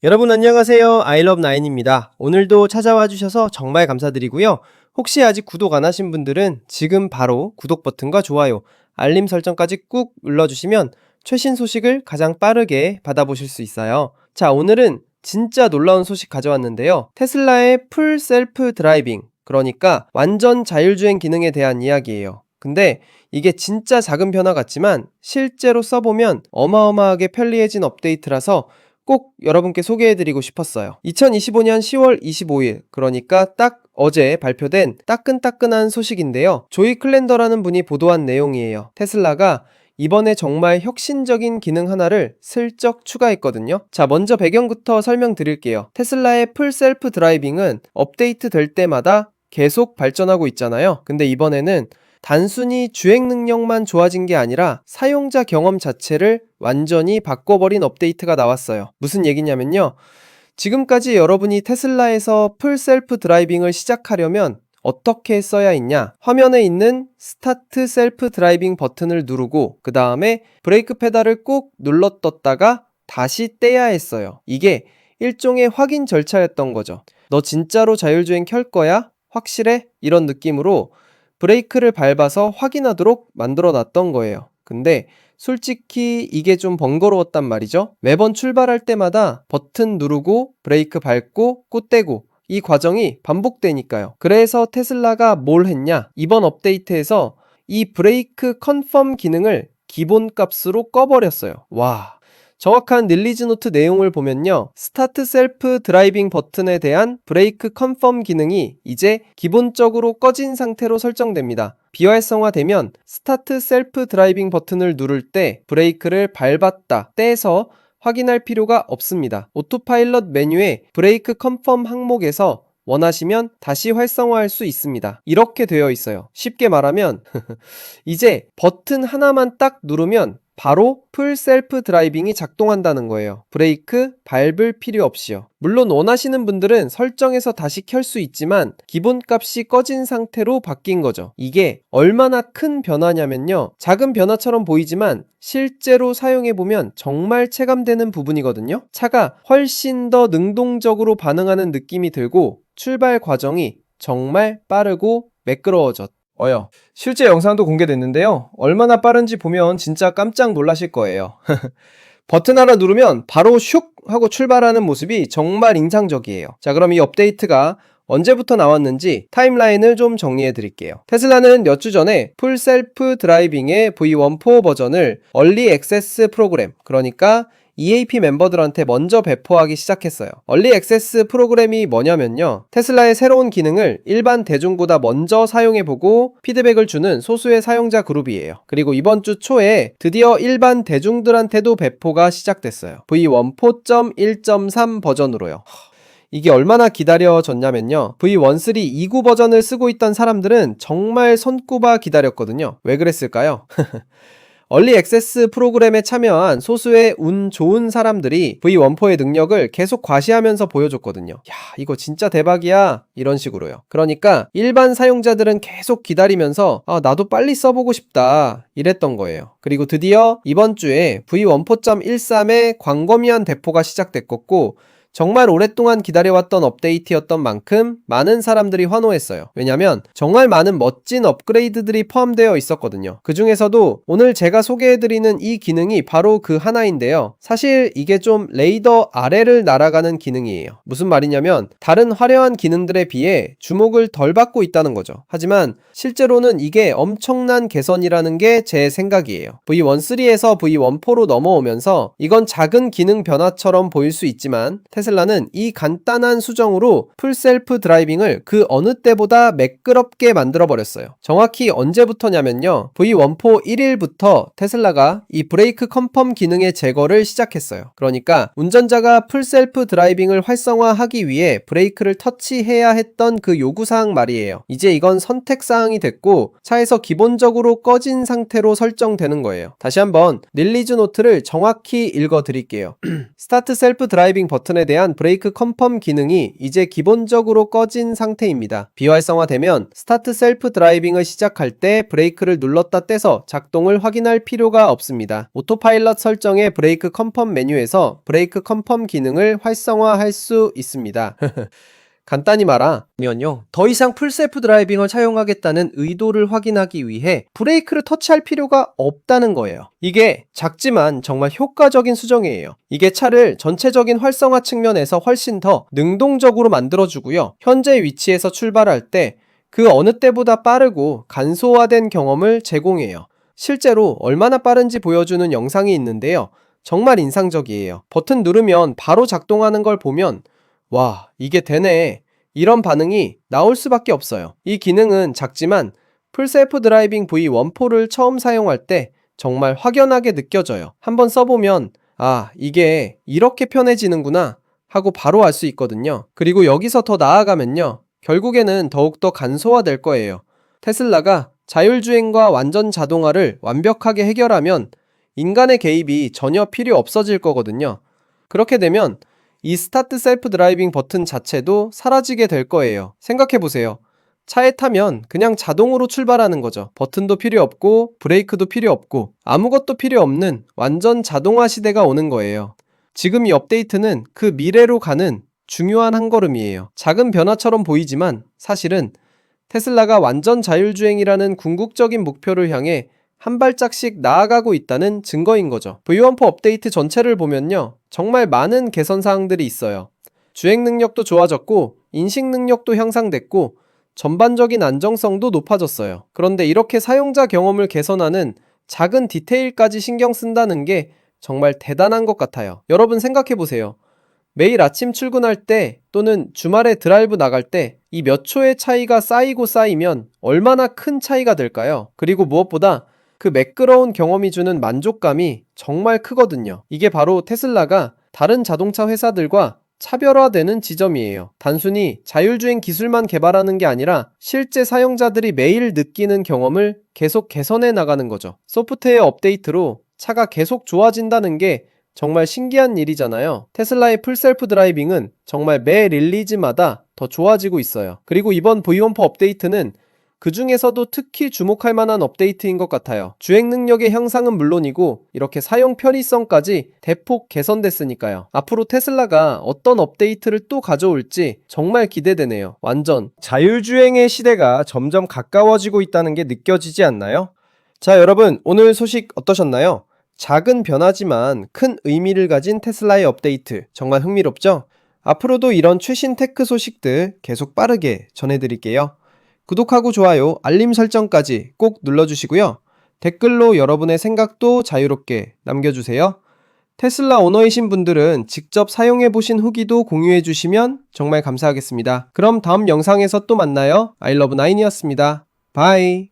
여러분 안녕하세요. 아이러브나인입니다. 오늘도 찾아와 주셔서 정말 감사드리고요. 혹시 아직 구독 안 하신 분들은 지금 바로 구독 버튼과 좋아요, 알림 설정까지 꾹 눌러주시면 최신 소식을 가장 빠르게 받아보실 수 있어요. 자, 오늘은 진짜 놀라운 소식 가져왔는데요. 테슬라의 풀 셀프 드라이빙, 그러니까 완전 자율주행 기능에 대한 이야기예요. 근데 이게 진짜 작은 변화 같지만 실제로 써보면 어마어마하게 편리해진 업데이트라서 꼭 여러분께 소개해드리고 싶었어요. 2025년 10월 25일, 그러니까 딱 어제 발표된 따끈따끈한 소식인데요. 조이 클랜더라는 분이 보도한 내용이에요. 테슬라가 이번에 정말 혁신적인 기능 하나를 슬쩍 추가했거든요. 자, 먼저 배경부터 설명드릴게요. 테슬라의 풀 셀프 드라이빙은 업데이트 될 때마다 계속 발전하고 있잖아요. 근데 이번에는 단순히 주행 능력만 좋아진 게 아니라 사용자 경험 자체를 완전히 바꿔버린 업데이트가 나왔어요. 무슨 얘기냐면요. 지금까지 여러분이 테슬라에서 풀 셀프 드라이빙을 시작하려면 어떻게 써야 했냐? 화면에 있는 스타트 셀프 드라이빙 버튼을 누르고 그 다음에 브레이크 페달을 꾹 눌렀뒀다가 다시 떼야 했어요. 이게 일종의 확인 절차였던 거죠. 너 진짜로 자율주행 켤 거야? 확실해? 이런 느낌으로 브레이크를 밟아서 확인하도록 만들어 놨던 거예요. 근데 솔직히 이게 좀 번거로웠단 말이죠. 매번 출발할 때마다 버튼 누르고 브레이크 밟고 꾹 떼고 이 과정이 반복되니까요. 그래서 테슬라가 뭘 했냐? 이번 업데이트에서 이 브레이크 컨펌 기능을 기본값으로 꺼버렸어요. 와. 정확한 릴리즈 노트 내용을 보면요. 스타트 셀프 드라이빙 버튼에 대한 브레이크 컨펌 기능이 이제 기본적으로 꺼진 상태로 설정됩니다. 비활성화되면 스타트 셀프 드라이빙 버튼을 누를 때 브레이크를 밟았다, 떼서 확인할 필요가 없습니다. 오토파일럿 메뉴의 브레이크 컨펌 항목에서 원하시면 다시 활성화할 수 있습니다. 이렇게 되어 있어요. 쉽게 말하면 이제 버튼 하나만 딱 누르면 바로 풀 셀프 드라이빙이 작동한다는 거예요. 브레이크 밟을 필요 없이요. 물론 원하시는 분들은 설정해서 다시 켤 수 있지만 기본값이 꺼진 상태로 바뀐 거죠. 이게 얼마나 큰 변화냐면요. 작은 변화처럼 보이지만 실제로 사용해보면 정말 체감되는 부분이거든요. 차가 훨씬 더 능동적으로 반응하는 느낌이 들고 출발 과정이 정말 빠르고 매끄러워졌어요. 실제 영상도 공개됐는데요. 얼마나 빠른지 보면 진짜 깜짝 놀라실 거예요. 버튼 하나 누르면 바로 슉 하고 출발하는 모습이 정말 인상적이에요. 자, 그럼 이 업데이트가 언제부터 나왔는지 타임라인을 좀 정리해 드릴게요. 테슬라는 몇 주 전에 풀 셀프 드라이빙의 V14 버전을 얼리 액세스 프로그램, 그러니까 EAP 멤버들한테 먼저 배포하기 시작했어요. 얼리 액세스 프로그램이 뭐냐면요. 테슬라의 새로운 기능을 일반 대중보다 먼저 사용해보고 피드백을 주는 소수의 사용자 그룹이에요. 그리고 이번 주 초에 드디어 일반 대중들한테도 배포가 시작됐어요. V14.1.3 버전으로요. 이게 얼마나 기다려졌냐면요. V13 2구 버전을 쓰고 있던 사람들은 정말 손꼽아 기다렸거든요. 왜 그랬을까요? 얼리 액세스 프로그램에 참여한 소수의 운 좋은 사람들이 V14의 능력을 계속 과시하면서 보여줬거든요. 야, 이거 진짜 대박이야. 이런 식으로요. 그러니까 일반 사용자들은 계속 기다리면서 나도 빨리 써보고 싶다. 이랬던 거예요. 그리고 드디어 이번 주에 V14.13의 광범위한 배포가 시작됐고 정말 오랫동안 기다려왔던 업데이트였던 만큼 많은 사람들이 환호했어요. 왜냐면 정말 많은 멋진 업그레이드들이 포함되어 있었거든요. 그 중에서도 오늘 제가 소개해드리는 이 기능이 바로 그 하나인데요. 사실 이게 좀 레이더 아래를 날아가는 기능이에요. 무슨 말이냐면 다른 화려한 기능들에 비해 주목을 덜 받고 있다는 거죠. 하지만 실제로는 이게 엄청난 개선이라는 게 제 생각이에요. V13에서 V14로 넘어오면서 이건 작은 기능 변화처럼 보일 수 있지만 테슬라는 이 간단한 수정으로 풀 셀프 드라이빙을 그 어느 때보다 매끄럽게 만들어버렸어요. 정확히 언제부터냐면요. V14 1일부터 테슬라가 이 브레이크 컨펌 기능의 제거를 시작했어요. 그러니까 운전자가 풀 셀프 드라이빙을 활성화하기 위해 브레이크를 터치해야 했던 그 요구사항 말이에요. 이제 이건 선택사항이 됐고 차에서 기본적으로 꺼진 상태로 설정되는 거예요. 다시 한번 릴리즈 노트를 정확히 읽어드릴게요. 스타트 셀프 드라이빙 버튼에 대한 브레이크 컨펌 기능이 이제 기본적으로 꺼진 상태입니다. 비활성화되면 스타트 셀프 드라이빙을 시작할 때 브레이크를 눌렀다 떼서 작동을 확인할 필요가 없습니다. 오토파일럿 설정의 브레이크 컨펌 메뉴에서 브레이크 컨펌 기능을 활성화할 수 있습니다. 간단히 말하면요, 더 이상 풀셀프 드라이빙을 사용하겠다는 의도를 확인하기 위해 브레이크를 터치할 필요가 없다는 거예요. 이게 작지만 정말 효과적인 수정이에요. 이게 차를 전체적인 활성화 측면에서 훨씬 더 능동적으로 만들어주고요, 현재 위치에서 출발할 때 그 어느 때보다 빠르고 간소화된 경험을 제공해요. 실제로 얼마나 빠른지 보여주는 영상이 있는데요, 정말 인상적이에요. 버튼 누르면 바로 작동하는 걸 보면 와, 이게 되네, 이런 반응이 나올 수밖에 없어요. 이 기능은 작지만 풀셀프 드라이빙 V14를 처음 사용할 때 정말 확연하게 느껴져요. 한번 써보면 아, 이게 이렇게 편해지는구나 하고 바로 알 수 있거든요. 그리고 여기서 더 나아가면요, 결국에는 더욱더 간소화될 거예요. 테슬라가 자율주행과 완전 자동화를 완벽하게 해결하면 인간의 개입이 전혀 필요 없어질 거거든요. 그렇게 되면 이 스타트 셀프 드라이빙 버튼 자체도 사라지게 될 거예요. 생각해보세요. 차에 타면 그냥 자동으로 출발하는 거죠. 버튼도 필요 없고 브레이크도 필요 없고 아무것도 필요 없는 완전 자동화 시대가 오는 거예요. 지금 이 업데이트는 그 미래로 가는 중요한 한 걸음이에요. 작은 변화처럼 보이지만 사실은 테슬라가 완전 자율주행이라는 궁극적인 목표를 향해 한 발짝씩 나아가고 있다는 증거인 거죠. V14 업데이트 전체를 보면요, 정말 많은 개선 사항들이 있어요. 주행 능력도 좋아졌고 인식 능력도 향상됐고 전반적인 안정성도 높아졌어요. 그런데 이렇게 사용자 경험을 개선하는 작은 디테일까지 신경 쓴다는 게 정말 대단한 것 같아요. 여러분 생각해보세요. 매일 아침 출근할 때 또는 주말에 드라이브 나갈 때 이 몇 초의 차이가 쌓이고 쌓이면 얼마나 큰 차이가 될까요? 그리고 무엇보다 그 매끄러운 경험이 주는 만족감이 정말 크거든요. 이게 바로 테슬라가 다른 자동차 회사들과 차별화되는 지점이에요. 단순히 자율주행 기술만 개발하는 게 아니라 실제 사용자들이 매일 느끼는 경험을 계속 개선해 나가는 거죠. 소프트웨어 업데이트로 차가 계속 좋아진다는 게 정말 신기한 일이잖아요. 테슬라의 풀셀프 드라이빙은 정말 매 릴리즈마다 더 좋아지고 있어요. 그리고 이번 V14 업데이트는 그 중에서도 특히 주목할 만한 업데이트인 것 같아요. 주행 능력의 향상은 물론이고 이렇게 사용 편의성까지 대폭 개선됐으니까요. 앞으로 테슬라가 어떤 업데이트를 또 가져올지 정말 기대되네요. 완전 자율주행의 시대가 점점 가까워지고 있다는 게 느껴지지 않나요? 자, 여러분, 오늘 소식 어떠셨나요? 작은 변화지만 큰 의미를 가진 테슬라의 업데이트, 정말 흥미롭죠? 앞으로도 이런 최신 테크 소식들 계속 빠르게 전해드릴게요. 구독하고 좋아요, 알림 설정까지 꼭 눌러주시고요. 댓글로 여러분의 생각도 자유롭게 남겨주세요. 테슬라 오너이신 분들은 직접 사용해보신 후기도 공유해주시면 정말 감사하겠습니다. 그럼 다음 영상에서 또 만나요. 아이러브9이었습니다. 바이.